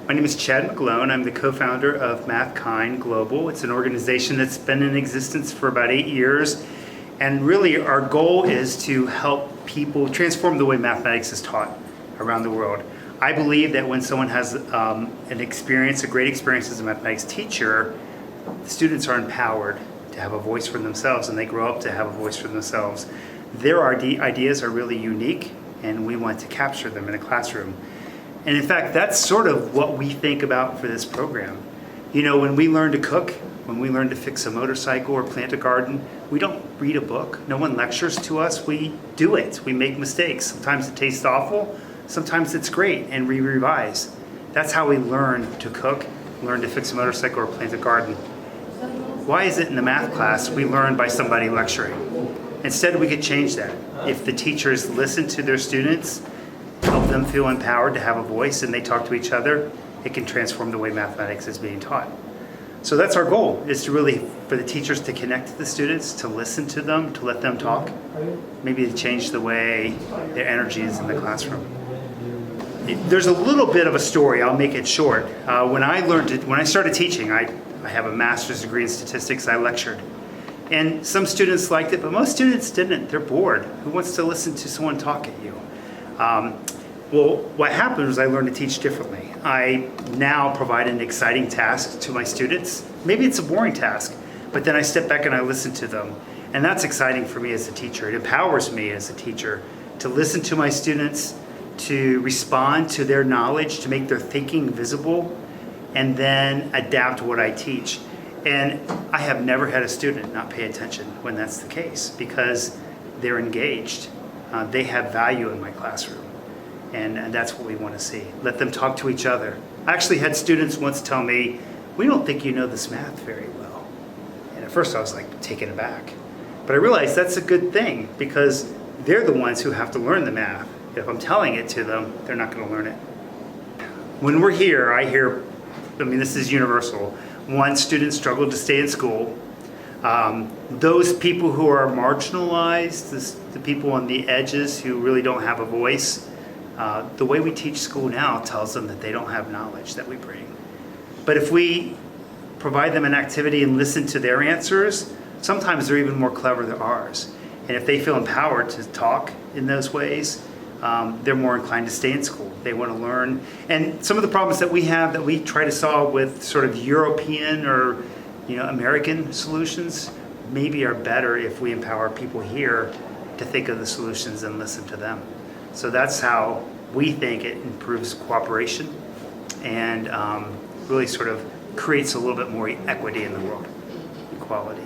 My name is Chad McGlone. I'm the co-founder of Mathkind Global. It's an organization that's been in existence for about 8 years. And really our goal is to help people transform the way mathematics is taught around the world. I believe that when someone has a great experience as a mathematics teacher, the students are empowered to have a voice for themselves, and they grow up to have a voice for themselves. Their ideas are really unique, and we want to capture them in a classroom. And in fact, that's sort of what we think about for this program. You know, when we learn to cook, when we learn to fix a motorcycle or plant a garden, we don't read a book. No one lectures to us. We do it. We make mistakes. Sometimes it tastes awful. Sometimes it's great, and we revise. That's how we learn to cook, learn to fix a motorcycle or plant a garden. Why is it in the math class we learn by somebody lecturing? Instead, we could change that. If the teachers listen to their students, help them feel empowered to have a voice, and they talk to each other, it can transform the way mathematics is being taught. So that's our goal, is to really, for the teachers to connect to the students, to listen to them, to let them talk, maybe to change the way their energy is in the classroom. There's a little bit of a story, I'll make it short. When I started teaching, I have a master's degree in statistics, I lectured. And some students liked it, but most students didn't. They're bored. Who wants to listen to someone talk at you? Well, what happened was I learned to teach differently. I now provide an exciting task to my students. Maybe it's a boring task, but then I step back and I listen to them. And that's exciting for me as a teacher. It empowers me as a teacher to listen to my students, to respond to their knowledge, to make their thinking visible, and then adapt what I teach. And I have never had a student not pay attention when that's the case, because they're engaged. They have value in my classroom. And that's what we want to see. Let them talk to each other. I actually had students once tell me, "We don't think you know this math very well." And at first I was like taken aback. But I realized that's a good thing, because they're the ones who have to learn the math. If I'm telling it to them, they're not going to learn it. When we're here, I hear, this is universal. One, students struggle to stay in school. Those people who are marginalized, the people on the edges who really don't have a voice, the way we teach school now tells them that they don't have knowledge that we bring. But if we provide them an activity and listen to their answers, sometimes they're even more clever than ours. And if they feel empowered to talk in those ways, they're more inclined to stay in school. They want to learn. And some of the problems that we have that we try to solve with sort of European or American solutions maybe are better if we empower people here to think of the solutions and listen to them. So that's how we think it improves cooperation and really sort of creates a little bit more equity in the world, equality.